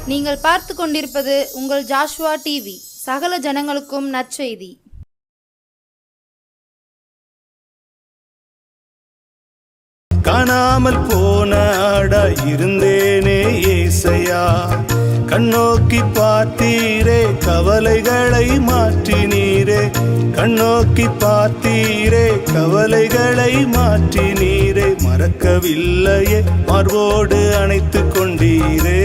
நீங்கள் பார்த்து கொண்டிருப்பது உங்கள் ஜாஷுவா டிவி. சகல ஜனங்களுக்கும் நற்செய்தி. காணாமல் போன ஆடா இருந்தேனே ஏசையா, கண்ணோக்கி பார்த்தீரே கவலைகளை மாற்றினீரே, கண்ணோக்கி பார்த்தீரே கவலைகளை மாற்றினீரே, மறக்கவில்லையே மார்போடு அணைத்து கொண்டீரே,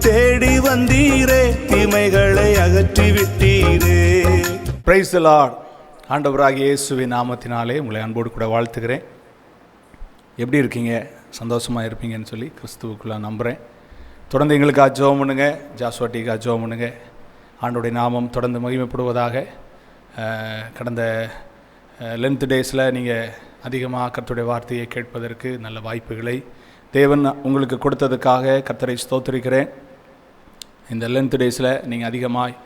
தேடி வந்தீரே தீமைகளை அகற்றி விட்டீரே. Praise the Lord. ஆண்டவராகிய இயேசுவின் நாமத்தினாலே உங்களை அன்போடு கூட வாழ்த்துகிறேன். எப்படி இருக்கீங்க? சந்தோஷமாக இருப்பீங்கன்னு சொல்லி கிறிஸ்துவுக்குள்ளே நம்புகிறேன். தொடர்ந்து எங்களுக்காக ஜெபம் பண்ணுங்க, ஜாஷுவா டிவிக்காக ஜெபம் பண்ணுங்க. ஆண்டோடைய நாமம் தொடர்ந்து மகிமைப்படுவதாக. கடந்த லென்த் டேஸில் நீங்கள் அதிகமாக கர்த்தருடைய வார்த்தையை கேட்பதற்கு நல்ல வாய்ப்புகளை தேவன் உங்களுக்கு கொடுத்ததுக்காக கர்த்தரை ஸ்தோத்திரிக்கிறேன். இந்த லென்த் டேஸில் நீங்கள் அதிகமாக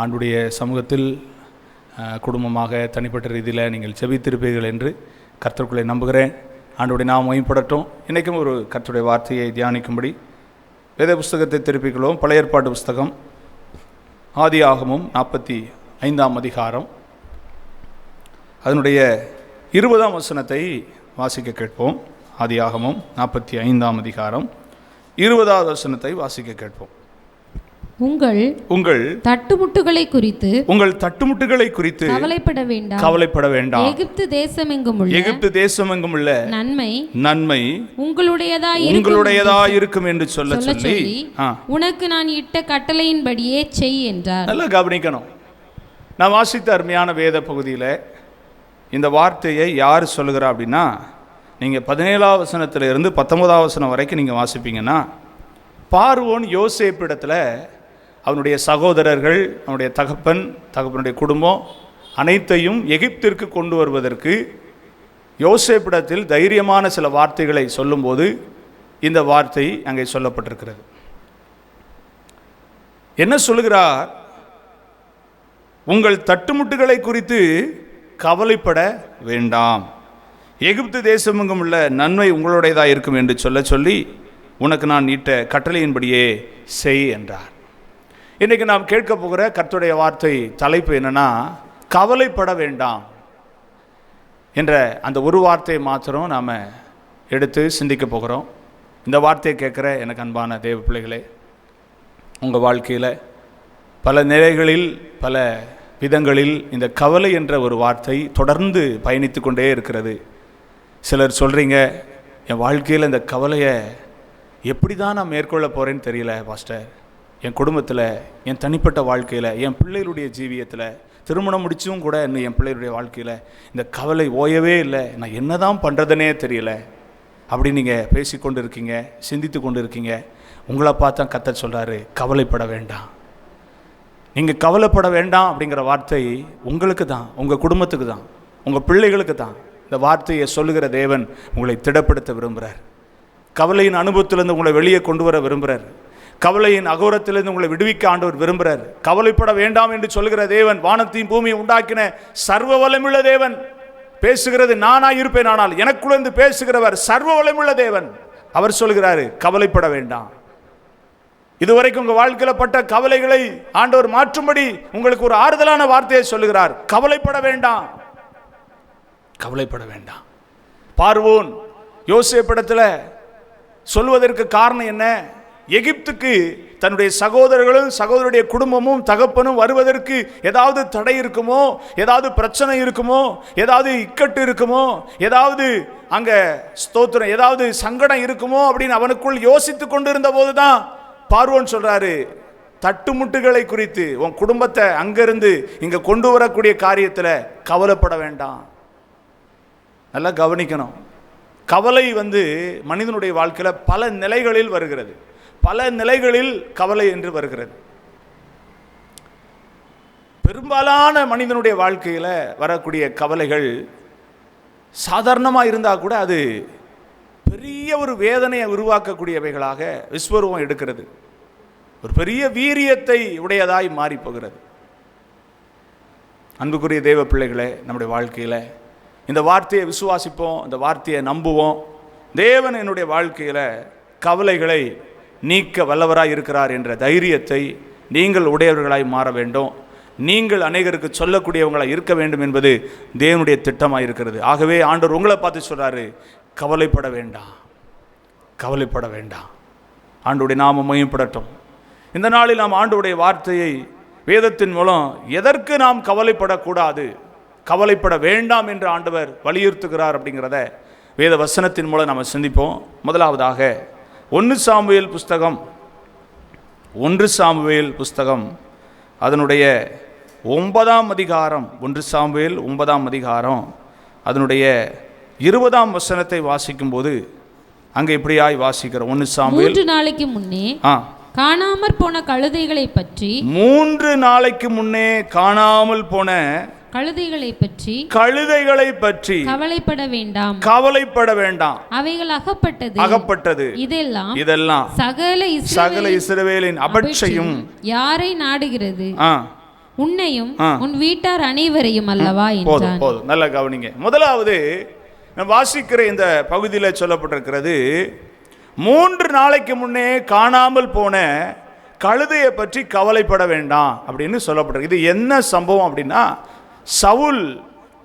ஆண்டுடைய சமூகத்தில் குடும்பமாக தனிப்பட்ட ரீதியில் நீங்கள் செபித்திருப்பீர்கள் என்று கர்த்தருக்குள்ளே நம்புகிறேன். ஆண்டுடைய நாம் மகிமைப்படட்டும். இன்றைக்கும் ஒரு கர்த்தருடைய வார்த்தையை தியானிக்கும்படி வேத புஸ்தகத்தை திருப்பிக்கொள்வோம். பழைய ஏற்பாட்டு புஸ்தகம் ஆதியாகமம் 45ஆம் அதிகாரம் அதனுடைய 20ஆம் வசனத்தை வாசிக்க கேட்போம். ஆதியாகமம் 45ஆம் அதிகாரம் 20வது வசனத்தை வாசிக்க கேட்போம். உங்கள் தட்டுமுட்டுகளை குறித்து கவலைப்பட வேண்டாம். எகிப்து தேசமெங்கும் உள்ள நன்மை உங்களுடையதாய் இருக்கும் என்று சொல்லி உனக்கு நான் இட்ட கட்டளையின்படியே செய் என்றார். நல்லா கவனிக்கணும். நான் வாசித்த அருமையான வேத பகுதியில் இந்த வார்த்தையை யார் சொல்லுகிறா அப்படின்னா, நீங்கள் 17ஆம் வசனத்திலிருந்து 19ஆம் வசனம் வரைக்கும் நீங்கள் வாசிப்பீங்கன்னா, பார்வோன் யோசேப்பிடத்தில் அவனுடைய சகோதரர்கள், அவனுடைய தகப்பனுடைய குடும்பம் அனைத்தையும் எகிப்திற்கு கொண்டு வருவதற்கு யோசேப்பிடத்தில் தைரியமான சில வார்த்தைகளை சொல்லும்போது இந்த வார்த்தை அங்கே சொல்லப்பட்டிருக்கிறது. என்ன சொல்லுகிறார்? உங்கள் தட்டுமுட்டுகளை குறித்து கவலைப்பட வேண்டாம், எகிப்து தேசமெங்கும் உள்ள நன்மை உங்களுடையதாக இருக்கும் என்று சொல்லி உனக்கு நான் நீட்ட கட்டளையின்படியே செய் என்றார். இன்றைக்கு நாம் கேட்க போகிற கர்த்தருடைய வார்த்தை தலைப்பு என்னன்னா, கவலைப்பட வேண்டாம் என்ற அந்த ஒரு வார்த்தையை மாத்திரம் நாம் எடுத்து சிந்திக்க போகிறோம். இந்த வார்த்தையை கேட்குற எனக்கு அன்பான தேவ பிள்ளைகளே, உங்கள் வாழ்க்கையில் பல நிலைகளில் பல விதங்களில் இந்த கவலை என்ற ஒரு வார்த்தை தொடர்ந்து பயணித்து கொண்டே இருக்கிறது. சிலர் சொல்கிறீங்க, என் வாழ்க்கையில் இந்த கவலையை எப்படி தான் நான் மேற்கொள்ள போகிறேன்னு தெரியல பாஸ்டர். என் குடும்பத்தில், என் தனிப்பட்ட வாழ்க்கையில், என் பிள்ளைகளுடைய ஜீவியத்தில், திருமணம் முடிச்சும் கூட இன்னும் என் பிள்ளைகளுடைய வாழ்க்கையில் இந்த கவலை ஓயவே இல்லை, நான் என்ன தான் பண்ணுறதுனே தெரியல அப்படி நீங்கள் பேசிக்கொண்டு இருக்கீங்க, சிந்தித்து கொண்டு இருக்கீங்க. உங்களை பார்த்தா கர்த்தர் சொல்கிறாரு, கவலைப்பட வேண்டாம். நீங்கள் கவலைப்பட வேண்டாம் அப்படிங்கிற வார்த்தை உங்களுக்கு தான், உங்கள் குடும்பத்துக்கு தான், உங்கள் பிள்ளைகளுக்கு தான். இந்த வார்த்தையை சொல்லுகிற தேவன் உங்களை திடப்படுத்த விரும்புகிறார். கவலையின் அனுபவத்திலிருந்து உங்களை வெளியே கொண்டு வர விரும்புகிறார். கவலையின் அகோரத்திலிருந்து உங்களை விடுவிக்க ஆண்டவர் விரும்புகிறார். கவலைப்பட வேண்டாம் என்று சொல்லுகிற தேவன், வானத்தையும் பூமியை உண்டாக்கின சர்வ வல்லமையுள்ள தேவன். பேசுகிறது நானாக இருப்பேன், ஆனால் எனக்குள்ளேருந்து பேசுகிறவர் சர்வ வல்லமையுள்ள தேவன். அவர் சொல்கிறாரு, கவலைப்பட வேண்டாம். இதுவரைக்கும் உங்கள் வாழ்க்கையில் பட்ட கவலைகளை ஆண்டவர் மாற்றும்படி உங்களுக்கு ஒரு ஆறுதலான வார்த்தையை சொல்லுகிறார். கவலைப்பட வேண்டாம், கவலைப்பட வேண்டாம். பார்வோன் யோசேப்பிடத்தில் சொல்வதற்கு காரணம் என்ன? எகிப்துக்கு தன்னுடைய சகோதரர்களும் சகோதரருடைய குடும்பமும் தகப்பனும் வருவதற்கு ஏதாவது தடை இருக்குமோ, ஏதாவது பிரச்சனை இருக்குமோ, ஏதாவது இக்கட்டு இருக்குமோ, ஏதாவது அங்கே ஸ்தோத்திரம், ஏதாவது சங்கடம் இருக்குமோ அப்படின்னு அவனுக்குள் யோசித்து கொண்டிருந்த போது தான் பார்வோன் சொல்றாரு, தட்டுமுட்டுகளை குறித்து உன் குடும்பத்தை அங்கிருந்து இங்க கொண்டு வரக்கூடிய காரியத்தில் கவலைப்பட வேண்டாம். நல்லா கவனிக்கணும். கவலை மனிதனுடைய வாழ்க்கையில் பல நிலைகளில் வருகிறது. பல நிலைகளில் கவலை என்று வருகிறது. பெரும்பாலான மனிதனுடைய வாழ்க்கையில் வரக்கூடிய கவலைகள் சாதாரணமாக இருந்தால் கூட அது பெரிய ஒரு வேதனையை உருவாக்கக்கூடியவைகளாக விஸ்வரூபம் எடுக்கிறது. ஒரு பெரிய வீரியத்தை உடையதாய் மாறி போகிறது. அன்புக்குரிய தேவ பிள்ளைகளே, நம்முடைய வாழ்க்கையில் இந்த வார்த்தையை விசுவாசிப்போம், இந்த வார்த்தையை நம்புவோம். தேவன் என்னுடைய வாழ்க்கையில் கவலைகளை நீக்க வல்லவராய் இருக்கிறார் என்ற தைரியத்தை நீங்கள் உடையவர்களாய் மாற வேண்டும். நீங்கள் அநேகருக்கு சொல்லக்கூடியவங்களாக இருக்க வேண்டும் என்பது தேவனுடைய திட்டமாக இருக்கிறது. ஆகவே ஆண்டவர் உங்களை பார்த்து சொல்கிறாரு, கவலைப்பட வேண்டாம், கவலைப்பட வேண்டாம். ஆண்டவருடைய நாமம் மகிமைப்படட்டும். இந்த நாளில் நாம் ஆண்டவருடைய வார்த்தையை வேதத்தின் மூலம் எதற்கு நாம் கவலைப்படக்கூடாது, கவலைப்பட வேண்டாம் என்று ஆண்டவர் வலியுறுத்துகிறார் அப்படிங்கிறத வேத வசனத்தின் மூலம் நம்ம சிந்திப்போம். முதலாவதாக 1 சாமுவேல் புஸ்தகம் அதனுடைய 9ஆம் அதிகாரம், 1 சாமுவேல் 9ஆம் அதிகாரம் அதனுடைய 20ஆம் வசனத்தை வாசிக்கும்போது அங்கே இப்படியாய் வாசிக்கிறோம். 1 சாமுவேல் 3 நாளைக்கு முன்னே காணாமற் போன கழுதைகளை பற்றி 3 நாளைக்கு முன்னே காணாமல் போன கழுதைகளை பற்றி கவலைப்பட வேண்டாம், அவைகள் அகப்பட்டது. இதெல்லாம் சகல இஸ்ரவேலின் அபட்சையும் யாரை நாடுகிறது, உன்னையும் உன் வீட்டார் அனைவரையும் அல்லவா என்றான். போதும், நல்லா கவனிங்க. முதலாவது வாசிக்கிற இந்த பகுதியில் சொல்லப்பட்டிருக்கிறது, 3 நாளைக்கு முன்னே காணாமல் போன கழுதையை பற்றி கவலைப்பட வேண்டாம் அப்படின்னு சொல்லப்பட்டிருக்கு. இது என்ன சம்பவம் அப்படின்னா, சவுல்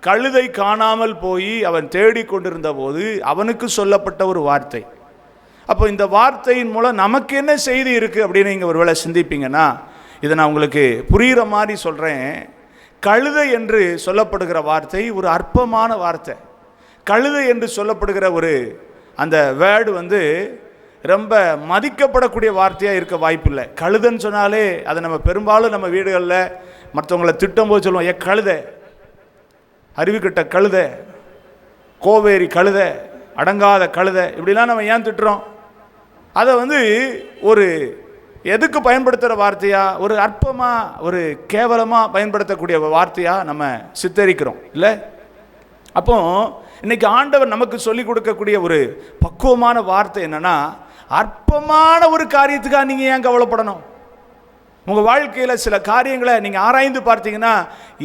கழுதை காணாமல் போய் அவன் தேடிக்கொண்டிருந்த போது அவனுக்கு சொல்லப்பட்ட ஒரு வார்த்தை. அப்போ இந்த வார்த்தையின் மூலம் நமக்கு என்ன செய்தி இருக்குது அப்படின்னு நீங்கள் ஒருவேளை சிந்திப்பீங்கன்னா, இதை நான் உங்களுக்கு புரிகிற மாதிரி சொல்கிறேன். கழுதை என்று சொல்லப்படுகிற வார்த்தை ஒரு அற்பமான வார்த்தை. கழுதை என்று சொல்லப்படுகிற ஒரு அந்த வேர்டு ரொம்ப மதிக்கப்படக்கூடிய வார்த்தையாக இருக்க வாய்ப்பில்லை. கழுதைன்னு சொன்னாலே அதை நம்ம பெரும்பாலும் நம்ம வீடுகளில் மற்றவங்களை திட்டம் போது சொல்லுவோம், கழுதை, அறிவுக்கிட்ட கழுதை, கோவேரி கழுதை, அடங்காத கழுதை, இப்படிலாம் நம்ம ஏன் திட்டுறோம்? அதை ஒரு எதுக்கு பயன்படுத்துகிற வார்த்தையா, ஒரு அற்பமாக ஒரு கேவலமாக பயன்படுத்தக்கூடிய வார்த்தையாக நம்ம சித்தரிக்கிறோம் இல்லை? அப்போ இன்னைக்கு ஆண்டவர் நமக்கு சொல்லிக் கொடுக்கக்கூடிய ஒரு பக்குவமான வார்த்தை என்னன்னா, அற்பமான ஒரு காரியத்துக்காக நீங்கள் ஏன் கவலைப்படணும்? உங்கள் வாழ்க்கையில் சில காரியங்களை நீங்கள் ஆராய்ந்து பார்த்தீங்கன்னா,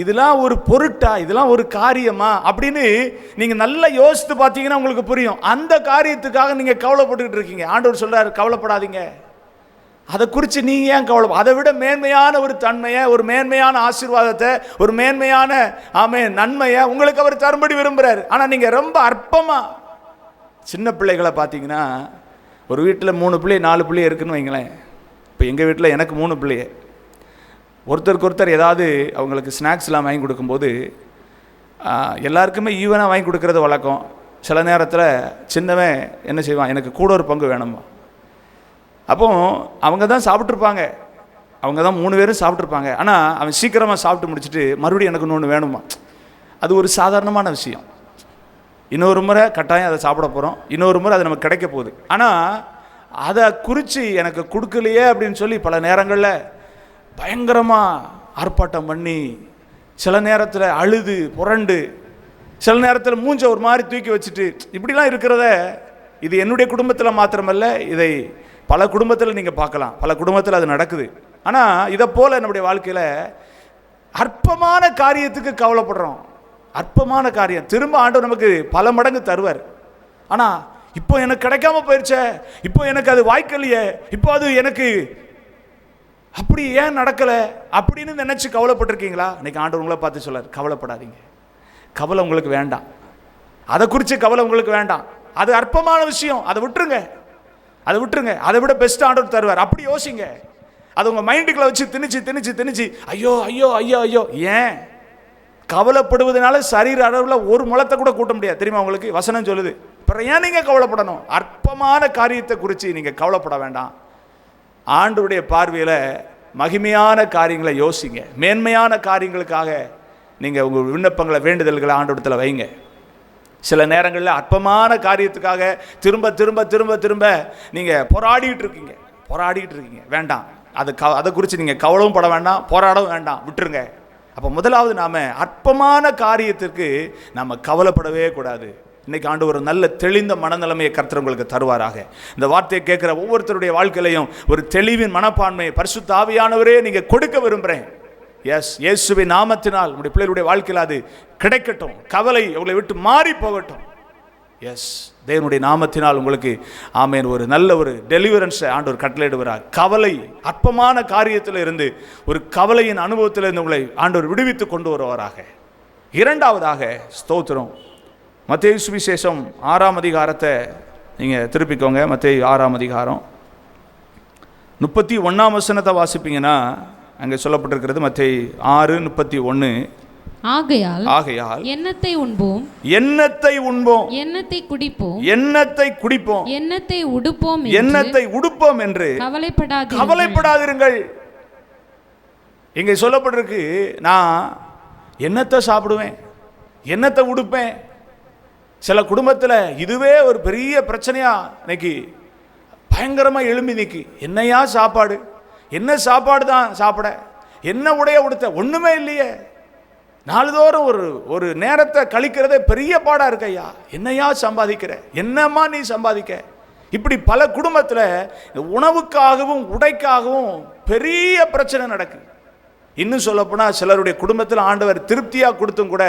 இதெல்லாம் ஒரு பொருட்டா, இதெல்லாம் ஒரு காரியமா அப்படின்னு நீங்கள் நல்லா யோசித்து பார்த்தீங்கன்னா உங்களுக்கு புரியும். அந்த காரியத்துக்காக நீங்கள் கவலைப்பட்டுக்கிட்டு இருக்கீங்க. ஆண்டவர் சொல்கிறார், கவலைப்படாதீங்க. அதை குறித்து நீங்கள் ஏன் கவலை? அதை விட மேன்மையான ஒரு தன்மையை, ஒரு மேன்மையான ஆசீர்வாதத்தை, ஒரு மேன்மையான நன்மையை உங்களுக்கு அவர் தரும்படி விரும்புகிறார். ஆனால் நீங்கள் ரொம்ப அற்பமாக, சின்ன பிள்ளைகளை பார்த்தீங்கன்னா, ஒரு வீட்டில் 3 பிள்ளை 4 பிள்ளை இருக்குன்னு வைங்களேன். இப்போ எங்கள் வீட்டில் எனக்கு 3 பிள்ளைய. ஒருத்தருக்கு ஒருத்தர் ஏதாவது அவங்களுக்கு ஸ்நாக்ஸ்லாம் வாங்கி கொடுக்கும்போது எல்லாருக்குமே ஈவனாக வாங்கி கொடுக்கறது வழக்கம். சில நேரத்தில் சின்னவன் என்ன செய்வான், எனக்கு கூட ஒரு பங்கு வேணுமா. அப்போ அவங்க தான் சாப்பிட்ருப்பாங்க, அவங்க தான் 3 பேரும் சாப்பிட்ருப்பாங்க. ஆனால் அவன் சீக்கிரமாக சாப்பிட்டு முடிச்சுட்டு மறுபடியும் எனக்கு இன்னொன்று வேணுமா. அது ஒரு சாதாரணமான விஷயம். இன்னொரு முறை கட்டாயம் அதை சாப்பிட போகிறோம், இன்னொரு முறை அது நமக்கு கிடைக்க போகுது. ஆனால் அதை குறித்து எனக்கு கொடுக்கலையே அப்படின்னு சொல்லி பல நேரங்களில் பயங்கரமாக ஆர்ப்பாட்டம் பண்ணி, சில நேரத்தில் அழுது புரண்டு, சில நேரத்தில் மூஞ்ச ஒரு மாதிரி தூக்கி வச்சுட்டு இப்படிலாம் இருக்கிறத, இது என்னுடைய குடும்பத்தில் மாத்திரமல்ல, இதை பல குடும்பத்தில் நீங்கள் பார்க்கலாம். பல குடும்பத்தில் அது நடக்குது. ஆனால் இதை போல் நம்முடைய வாழ்க்கையில் அற்பமான காரியத்துக்கு கவலைப்படுறோம். அற்பமான காரியம் திரும்ப ஆண்டவர் நமக்கு பல மடங்கு தருவார். ஆனால் இப்போ எனக்கு கிடைக்காம போயிடுச்சே, இப்போ எனக்கு அது வாய்க்கலையே, இப்போ அது எனக்கு அப்படி ஏன் நடக்கலை அப்படின்னு நினச்சி கவலைப்பட்டிருக்கீங்களா? இன்னைக்கு ஆண்டவர் உங்களை பார்த்து சொல்லார், கவலைப்படாதீங்க. கவலை உங்களுக்கு வேண்டாம், அதை குறித்து கவலை உங்களுக்கு வேண்டாம். அது அற்பமான விஷயம், அதை விட்டுருங்க, அதை விட்டுருங்க. அதை விட பெஸ்ட் ஆண்டவர் தருவார். அப்படி யோசிங்க. அது உங்கள் மைண்டுக்குள்ள வச்சு திணிச்சு ஐயோ ஐயோ ஐயோ ஐயோ. ஏன் கவலைப்படுவதனால சரீர அளவில் ஒரு முளத்தை கூட கூட்ட முடியாது தெரியுமா உங்களுக்கு? வசனம் சொல்லுது. அப்புறம் ஏன் நீங்கள் கவலைப்படணும்? அற்பமான காரியத்தை குறித்து நீங்கள் கவலைப்பட வேண்டாம். ஆண்டவருடைய பார்வையில் மகிமையான காரியங்களை யோசிங்க. மேன்மையான காரியங்களுக்காக நீங்கள் உங்கள் விண்ணப்பங்களை, வேண்டுதல்களை ஆண்டவரத்தில் வைங்க. சில நேரங்களில் அற்பமான காரியத்துக்காக திரும்ப திரும்ப திரும்ப திரும்ப நீங்கள் போராடிக்கிட்டு இருக்கீங்க. வேண்டாம். அதை குறித்து நீங்கள் கவலையும் பட வேண்டாம், போராடவும் வேண்டாம், விட்டுருங்க. அப்போ முதலாவது நாம் அற்பமான காரியத்திற்கு நாம் கவலைப்படவே கூடாது. இன்றைக்கி ஆண்டவர் ஒரு நல்ல தெளிந்த மனநிலைமையை கர்த்தர் உங்களுக்கு தருவாராக. இந்த வார்த்தையை கேட்குற ஒவ்வொருத்தருடைய வாழ்க்கையிலையும் ஒரு தெளிவின் மனப்பான்மையை பரிசுத்த ஆவியானவரே நீங்கள் கொடுக்க விரும்புகிறேன். இயேசுவின் நாமத்தினால் உங்களுடைய பிள்ளைகளுடைய வாழ்க்கையில் அது கிடைக்கட்டும். கவலை உங்களை விட்டு மாறி போகட்டும். எஸ், தேவனுடைய நாமத்தினால் உங்களுக்கு ஆமேன் ஒரு நல்ல ஒரு டெலிவரன்ஸை ஆண்டவர் கட்டளையிடுகிறார். கவலை, அற்பமான காரியத்தில் இருந்து ஒரு கவலையின் அனுபவத்தில் இருந்து உங்களை ஆண்டவர் விடுவித்து கொண்டு வருவாராக. இரண்டாவதாக ஸ்தோத்திரம், மத்தேயு சுவிசேஷம் 6ஆம் அதிகாரத்தை நீங்கள் திருப்பிக்கோங்க. மத்தேயு 6ஆம் அதிகாரம் 31ஆம் வசனத்தை வாசிப்பீங்கன்னா அங்கே சொல்லப்பட்டிருக்கிறது. மத்தேயு 6:31. ஆகையால் எண்ணத்தை உண்போம், எண்ணத்தை உண்போம், எண்ணத்தை குடிப்போம், எண்ணத்தை குடிப்போம், எண்ணத்தை உடுப்போம், எண்ணத்தை உடுப்போம் என்று கவலைப்படாதிருங்கள். இங்கே சொல்லப்பட்டிருக்கு, நான் எண்ணத்தை சாப்பிடுவேன், எண்ணத்தை உடுப்பேன். சில குடும்பத்தில் இதுவே ஒரு பெரிய பிரச்சனையா இன்னைக்கு பயங்கரமாக எழும்பி நிற்கி, என்னையா சாப்பாடு, என்ன சாப்பாடு தான் சாப்பிட, என்ன உடைய உடுத்த, ஒன்றுமே இல்லையே, நாளுதோறும் ஒரு நேரத்தை கழிக்கிறதே பெரிய பாடா இருக்கையா, என்னையா சம்பாதிக்கிற, என்னம்மா நீ சம்பாதிக்க. இப்படி பல குடும்பத்தில் உணவுக்காகவும் உடைக்காகவும் பெரிய பிரச்சனை நடக்குது. இன்னும் சொல்லப்போனால் சிலருடைய குடும்பத்தில் ஆண்டவர் திருப்தியாக கொடுத்தும் கூட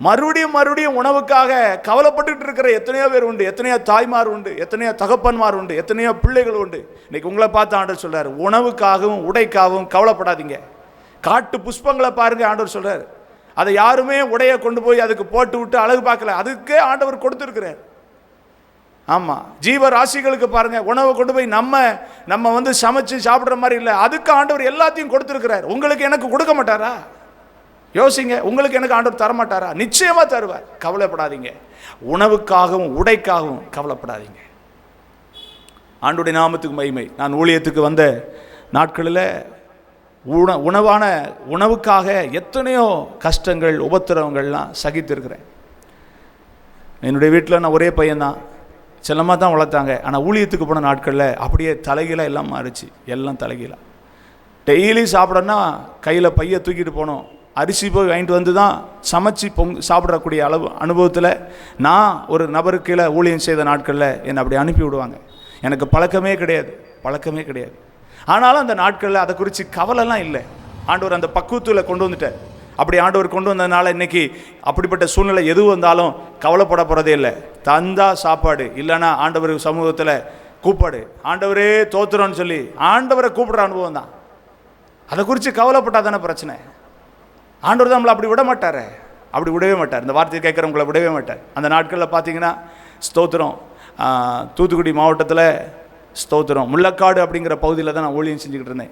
மறுபடியும் உணவுக்காக கவலைப்பட்டுட்டு இருக்கிற எத்தனையோ பேர் உண்டு, எத்தனையோ தாய்மார் உண்டு, எத்தனையோ தகப்பன்மார் உண்டு, எத்தனையோ பிள்ளைகள் உண்டு. இன்னைக்கு உங்களை பார்த்து ஆண்டவர் சொல்றாரு, உணவுக்காகவும் உடைக்காகவும் கவலைப்படாதீங்க. காட்டு புஷ்பங்களை பாருங்க, ஆண்டவர் சொல்றாரு, அதை யாருமே உடைய கொண்டு போய் அதுக்கு போட்டு விட்டு அழகு பார்க்கல, அதுக்கே ஆண்டவர் கொடுத்துருக்கிறார். ஆமா, ஜீவ ராசிகளுக்கு பாருங்க, உணவை கொண்டு போய் நம்ம வந்து சமைச்சு சாப்பிட்ற மாதிரி இல்லை, அதுக்கு ஆண்டவர் எல்லாத்தையும் கொடுத்துருக்கிறார். உங்களுக்கு எனக்கு கொடுக்க மாட்டாரா? யோசிங்க, உங்களுக்கு எனக்கு ஆண்டவர் தரமாட்டாரா? நிச்சயமா தருவார். கவலைப்படாதீங்க, உணவுக்காகவும் உடைக்காகவும் கவலைப்படாதீங்க. ஆண்டவருடைய நாமத்துக்கு மகிமை. நான் ஊழியத்துக்கு வந்த நாட்களில் உணவுக்காக எத்தனையோ கஷ்டங்கள் உபத்திரவங்கள்லாம் சகித்திருக்கிறேன். என்னுடைய வீட்டில் நான் ஒரே பையன்தான், செல்லமாக தான் வளர்த்தாங்க. ஆனால் ஊழியத்துக்கு போன நாட்களில் அப்படியே தலைகீழாக எல்லாம் மாறிச்சு, எல்லாம் தலைகீழாக. டெய்லி சாப்பிடணும்னா கையில் பையை தூக்கிட்டு போனோம், அரிசி போய் வாங்கிட்டு வந்து தான் சமைச்சு சாப்பிடக்கூடிய அனுபவத்தில் நான் ஒரு நபருக்கு கீழே ஊழியம் செய்த நாட்களில் என்னை அப்படி அனுப்பி விடுவாங்க. எனக்கு பழக்கமே கிடையாது. ஆனாலும் அந்த நாட்களில் அதை குறித்து கவலைலாம் இல்லை. ஆண்டவர் அந்த பக்குவத்தில் கொண்டு வந்துட்டார். அப்படி ஆண்டவர் கொண்டு வந்ததுனால இன்னைக்கு அப்படிப்பட்ட சூழ்நிலை எது வந்தாலும் கவலைப்பட போகிறதே இல்லை. தந்தா சாப்பாடு, இல்லைன்னா ஆண்டவர் சமூகத்தில் கூப்பாடு, ஆண்டவரே தோத்துறோன்னு சொல்லி ஆண்டவரை கூப்பிடுற அனுபவம் தான். அதை குறித்து கவலைப்பட்டால் தானே பிரச்சனை. ஆண்டவர் தான் நம்மளை அப்படி விடவே மாட்டார். இந்த வார்த்தையை கேட்குறவங்களை விடவே மாட்டார். அந்த நாட்களில் பார்த்தீங்கன்னா ஸ்தோத்திரம், தூத்துக்குடி மாவட்டத்தில் ஸ்தோத்திரம் முள்ளக்காடு அப்படிங்கிற பகுதியில் தான் நான் ஊழியம் செஞ்சுக்கிட்டு இருந்தேன்.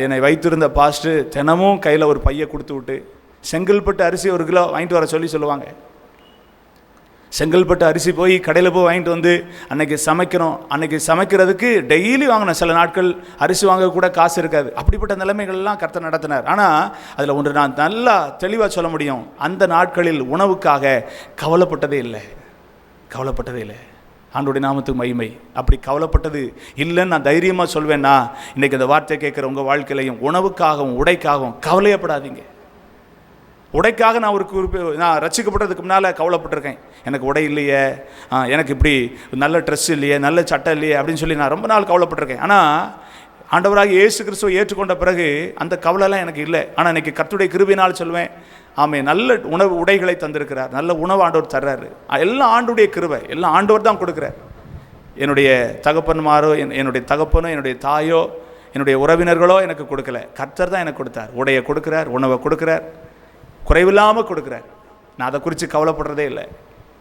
என்னை வைத்திருந்த பாஸ்ட்டு தினமும் கையில் ஒரு பையை கொடுத்து விட்டு செங்கல்பட்டு அரிசி 1 கிலோ வாங்கிட்டு வர சொல்லுவாங்க. செங்கல்பட்டு அரிசி போய் கடையில் போய் வாங்கிட்டு வந்து அன்னைக்கு சமைக்கிறோம். அன்னைக்கு சமைக்கிறதுக்கு டெய்லி வாங்கினோம். சில நாட்கள் அரிசி வாங்க கூட காசு இருக்காது. அப்படிப்பட்ட நிலைமைகள்லாம் கர்த்தர் நடத்தினார். ஆனால் அதில் ஒன்று நான் நல்லா தெளிவாக சொல்ல முடியும், அந்த நாட்களில் உணவுக்காக கவலைப்பட்டதே இல்லை. ஆண்டவருடைய நாமத்துக்கு மகிமை. அப்படி கவலைப்பட்டது இல்லைன்னு நான் தைரியமாக சொல்வேன்னா, இன்றைக்கி இந்த வார்த்தை கேட்குற உங்கள் வாழ்க்கையிலையும் உணவுக்காகவும் உடைக்காகவும் கவலையப்படாதீங்க. உடைக்காக நான் ரட்சிக்கப்பட்டதுக்கு முன்னால் கவலைப்பட்டிருக்கேன். எனக்கு உடை இல்லையே, எனக்கு இப்படி நல்ல ட்ரெஸ் இல்லையே, நல்ல சட்டை இல்லையே அப்படின்னு சொல்லி நான் ரொம்ப நாள் கவலைப்பட்டிருக்கேன். ஆனால் ஆண்டவராக இயேசு கிறிஸ்துவை ஏற்றுக்கொண்ட பிறகு அந்த கவலைலாம் எனக்கு இல்லை. ஆனால் இன்றைக்கி கர்த்தருடைய கிருபையினால் சொல்வேன், நல்ல உடைகளை தந்திருக்கிறார், நல்ல உணவு ஆண்டவர் தர்றாரு. எல்லாம் ஆண்டுடைய கிருபை, எல்லாம் ஆண்டவர் தான் கொடுக்குறார். என்னுடைய தகப்பன்மாரோ, என்னுடைய தகப்பனோ, என்னுடைய தாயோ, என்னுடைய உறவினர்களோ எனக்கு கொடுக்கல, கர்த்தர் தான் எனக்கு கொடுத்தார். உடையை கொடுக்குறார், உணவை கொடுக்குறார், குறைவில்லாமல் கொடுக்குறார். நான் அதை குறித்து கவலைப்படுறதே இல்லை.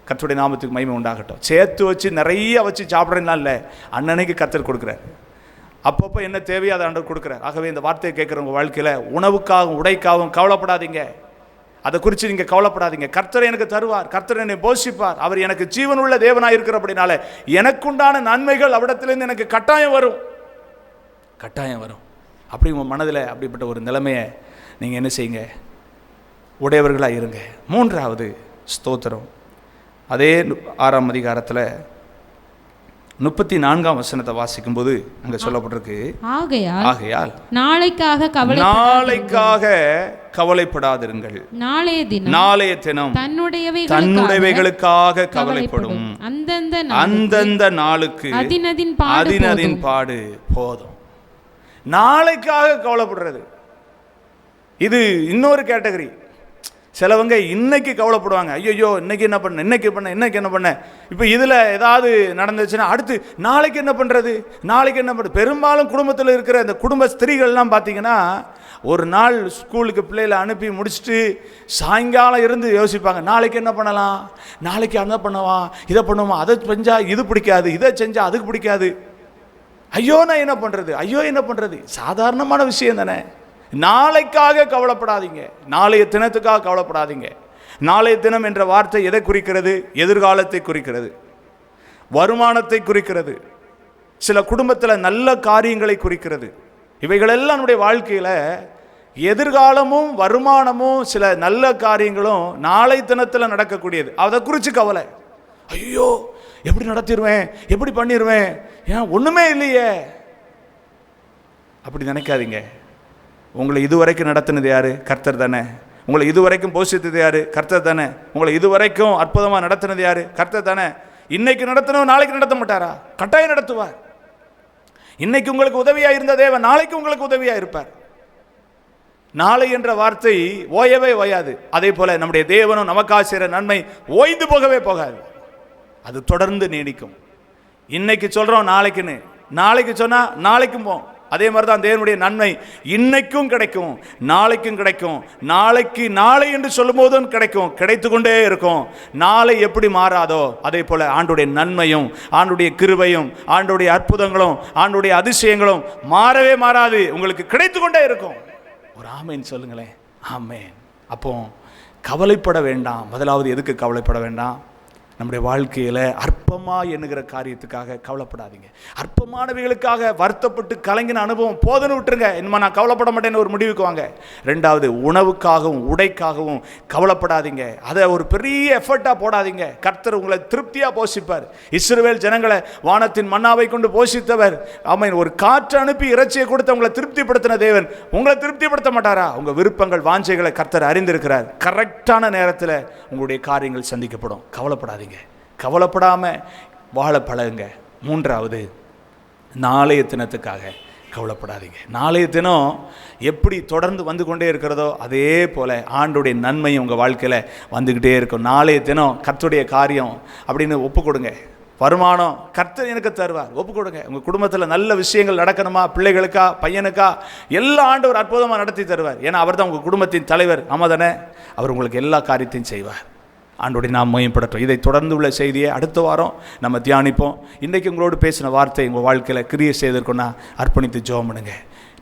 கர்த்தருடைய நாமத்துக்கு மகிமை உண்டாகட்டும். சேர்த்து வச்சு நிறைய வச்சு சாப்பிட்றேன்னா இல்லை, அன்னன்னைக்கு கர்த்தர் கொடுக்குறார். அப்பப்போ என்ன தேவையோ அதை ஆண்டவர் கொடுக்குறார். ஆகவே இந்த வார்த்தையை கேட்குறவங்க வாழ்க்கையில் உணவுக்காகவும் உடைக்காகவும் கவலைப்படாதீங்க. அதை குறித்து நீங்கள் கவலைப்படாதீங்க. கர்த்தர் எனக்கு தருவார், கர்த்தர் என்னை போஷிப்பார், அவர் எனக்கு ஜீவனுள்ள தேவனாக இருக்கிறபடினால எனக்குண்டான நன்மைகள் அவரிடத்துலேருந்து எனக்கு கட்டாயம் வரும். அப்படி உங்கள் மனதில் அப்படிப்பட்ட ஒரு நிலைமையை நீங்கள் என்ன செய்யுங்க, உடையவர்களாக இருங்க. மூன்றாவது ஸ்தோத்திரம், அதே 6ஆம் அதிகாரத்தில் 34ஆம் வசனத்தை வாசிக்கும் போது அங்கே சொல்லப்பட்டிருக்கு, ஆகையால் நாளைக்காக கவலைப்படாதிருங்கள், நாளைய தினம் தன்னுடையவைகளுக்காக கவலைப்படும், அந்தந்த நாளுக்கு அதினதின் பாடு போதும். நாளைக்காக கவலைப்படுறது இது இன்னொரு கேட்டகரி. சிலவங்க இன்னைக்கு கவலைப்படுவாங்க, ஐயோ இன்னைக்கு என்ன பண்ண, இன்னைக்கு என்ன பண்ண. இப்போ இதில் ஏதாவது நடந்துச்சுன்னா அடுத்து நாளைக்கு என்ன பண்ணுறது, பெரும்பாலும் குடும்பத்தில் இருக்கிற இந்த குடும்ப ஸ்திரீகள்லாம் பார்த்தீங்கன்னா ஒரு நாள் ஸ்கூலுக்கு பிள்ளைகளை அனுப்பி முடிச்சுட்டு சாயங்காலம் இருந்து யோசிப்பாங்க, நாளைக்கு என்ன பண்ணலாம், நாளைக்கு அதை பண்ணலாம், இதை பண்ணுவோமா, அதை செஞ்சால் இது பிடிக்காது, இதை செஞ்சால் அதுக்கு பிடிக்காது, ஐயோ நான் என்ன பண்ணுறது. சாதாரணமான விஷயம் தானே. நாளைக்காக கவலைப்படாதீங்க, நாளைய தினத்துக்காக கவலைப்படாதீங்க. நாளைய தினம் என்ற வார்த்தை எதை குறிக்கிறது? எதிர்காலத்தை குறிக்கிறது, வருமானத்தை குறிக்கிறது, சில குடும்பத்தில் நல்ல காரியங்களை குறிக்கிறது. இவைகளெல்லாம் நம்முடைய வாழ்க்கையில் எதிர்காலமும் வருமானமும் சில நல்ல காரியங்களும் நாளை தினத்தில் நடக்கக்கூடியது. அதை குறித்து கவலை, ஐயோ எப்படி நடத்திடுவேன், எப்படி பண்ணிடுவேன், ஏன் ஒன்றுமே இல்லையே, அப்படி நினைக்காதீங்க. உங்களை இதுவரைக்கும் நடத்தினது யாரு? கர்த்தர் தானே. உங்களை இதுவரைக்கும் போஷித்தது யாரு? கர்த்தர் தானே. உங்களை இதுவரைக்கும் அற்புதமாக நடத்தினது யாரு? கர்த்தர் தானே. இன்னைக்கு நடத்தினவர் நாளைக்கு நடத்த மாட்டாரா? கட்டாயம் நடத்துவார். இன்னைக்கு உங்களுக்கு உதவியாக இருந்த தேவன் நாளைக்கு உங்களுக்கு உதவியாக இருப்பார். நாளை என்ற வார்த்தை ஓயவே ஓயாது. அதே போல நம்முடைய தேவனும் நமக்காக செய்கிற நன்மை ஓய்ந்து போகவே போகாது, அது தொடர்ந்து நீடிக்கும். இன்னைக்கு சொல்கிறோம் நாளைக்குன்னு, நாளைக்கு சொன்னால் நாளைக்கும் போகும். அதே மாதிரி தான் தேவனுடைய நன்மை இன்னைக்கும் கிடைக்கும், நாளைக்கும் கிடைக்கும், நாளைக்கு நாளை என்று சொல்லும் போதும் கிடைக்கும், கிடைத்து கொண்டே இருக்கும். நாளை எப்படி மாறாதோ அதே போல ஆண்டுடைய நன்மையும் ஆண்டுடைய கிருபையும் ஆண்டுடைய அற்புதங்களும் ஆண்டுடைய அதிசயங்களும் மாறவே மாறாது, உங்களுக்கு கிடைத்து கொண்டே இருக்கும். ஒரு ஆமேன் சொல்லுங்களேன். ஆமேன். அப்போ கவலைப்பட வேண்டாம். முதலாவது எதுக்கு கவலைப்பட வேண்டாம்? நம்முடைய வாழ்க்கையில் அற்பமாக எண்ணுகிற காரியத்துக்காக கவலைப்படாதீங்க. அற்பமானவைகளுக்காக வருத்தப்பட்டு கலங்கின அனுபவம் போதுன்னு விட்டுருங்க. இனிமேல் நான் கவலைப்பட மாட்டேன்னு ஒரு முடிவுக்கு வாங்க. ரெண்டாவது, உணவுக்காகவும் உடைக்காகவும் கவலைப்படாதீங்க. அதை ஒரு பெரிய எஃபர்ட்டாக போடாதீங்க. கர்த்தர் உங்களை திருப்தியாக போஷிப்பார். இஸ்ரவேல் ஜனங்களை வானத்தின் மன்னாவை கொண்டு போஷித்தவர். ஆமென். ஒரு காற்று அனுப்பி இறைச்சியை கொடுத்து உங்களை திருப்திப்படுத்தின தேவன் உங்களை திருப்திப்படுத்த மாட்டாரா? உங்கள் விருப்பங்கள் வாஞ்சைகளை கர்த்தர் அறிந்திருக்கிறார். கரெக்டான நேரத்தில் உங்களுடைய காரியங்கள் சந்திக்கப்படும். கவலைப்படாதீங்க. கவலைப்படாமல் வாழ பழகுங்க. மூன்றாவது, நாளைய தினத்துக்காக கவலைப்படாதீங்க. நாளைய தினம் எப்படி தொடர்ந்து வந்து கொண்டே இருக்கிறதோ அதே போல் ஆண்டுடைய நன்மையும் உங்கள் வாழ்க்கையில் வந்துக்கிட்டே இருக்கும். நாளைய தினம் கர்த்தருடைய காரியம் அப்படின்னு ஒப்பு கொடுங்க. வருமானம் கர்த்தர் எனக்கு தருவார், ஒப்பு கொடுங்க. உங்கள் குடும்பத்தில் நல்ல விஷயங்கள் நடக்கணுமா, பிள்ளைகளுக்கா பையனுக்கா, எல்லா ஆண்டு ஒரு அற்புதமாக நடத்தி தருவார். ஏன்னா அவர் தான் உங்கள் குடும்பத்தின் தலைவர். ஆமாம் தானே? அவர் உங்களுக்கு எல்லா காரியத்தையும் செய்வார். ஆண்டோடைய நாம் மேம்படுத்தும். இதை தொடர்ந்து உள்ள செய்தியை அடுத்த வாரம் நம்ம தியானிப்போம். இன்றைக்கு உங்களோடு பேசின வார்த்தை உங்கள் வாழ்க்கையில் கிரியை செய்திருக்கோன்னா அர்ப்பணித்து ஜெபம் பண்ணுங்க.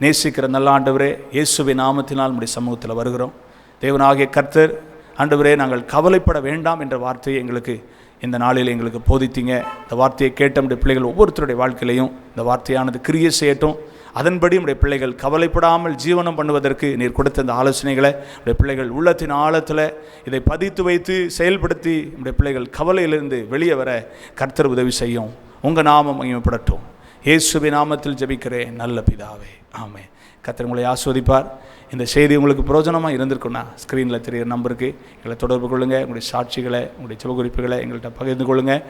நேசிக்கிற நல்ல ஆண்டவரே, இயேசுவின் நாமத்தினால் நம்முடைய சமூகத்தில் வருகிறோம். தேவனாகிய கர்த்தர், ஆண்டவரே நாங்கள் கவலைப்பட வேண்டாம் என்ற வார்த்தையை எங்களுக்கு இந்த நாளில் எங்களுக்கு போதித்தீங்க. இந்த வார்த்தையை கேட்ட நம்முடைய பிள்ளைகள் ஒவ்வொருத்தருடைய வாழ்க்கையிலையும் இந்த வார்த்தையானது கிரியை செய்யட்டும். அதன்படி நம்முடைய பிள்ளைகள் கவலைப்படாமல் ஜீவனம் பண்ணுவதற்கு நீர் கொடுத்த இந்த ஆலோசனைகளை நம்முடைய பிள்ளைகள் உள்ளத்தின் ஆழத்தில் இதை பதித்து வைத்து செயல்படுத்தி நம்முடைய பிள்ளைகள் கவலையிலிருந்து வெளியே வர கர்த்தர் உதவி செய்யும். உங்கள் நாமம் மகிமைப்படட்டும். இயேசுவின் நாமத்தில் ஜெபிக்கிறேன் நல்ல பிதாவே, ஆமென். கர்த்தர் உங்களை ஆஸ்வதிப்பார். இந்த செய்தி உங்களுக்கு பிரயோஜனமாக இருந்திருக்குன்னா ஸ்க்ரீனில் தெரிகிற நம்பருக்கு எங்களை தொடர்பு கொள்ளுங்கள். உங்களுடைய சாட்சிகளை, உங்களுடைய ஜெப குறிப்புகளை எங்கள்கிட்ட பகிர்ந்து கொள்ளுங்கள்.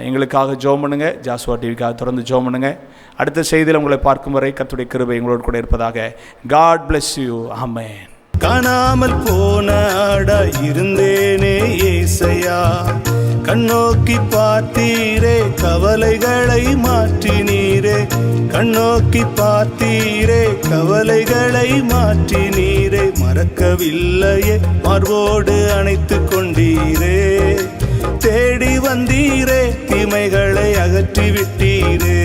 எங்களுக்காக ஜெபம் பண்ணுங்கள். ஜாஸ்வா டிவிக்காக தொடர்ந்து ஜெபம் பண்ணுங்கள். அடுத்த செய்தியில் உங்களை பார்க்கும் வரை கர்த்தருடைய கிருபை எங்களோடு கூட இருப்பதாக. God bless you. ஆமென். காணாமல் போன ஆடா இருந்தேனே ஏசையா, கண்ணோக்கி பார்த்தீரே கவலைகளை மாற்றினீரே, கண்ணோக்கி பார்த்தீரே கவலைகளை மாற்றினீரே, மறக்கவில்லையே மார்போடு அணைத்து கொண்டீரே, தேடி வந்தீரே தீமைகளை அகற்றி விட்டீரே.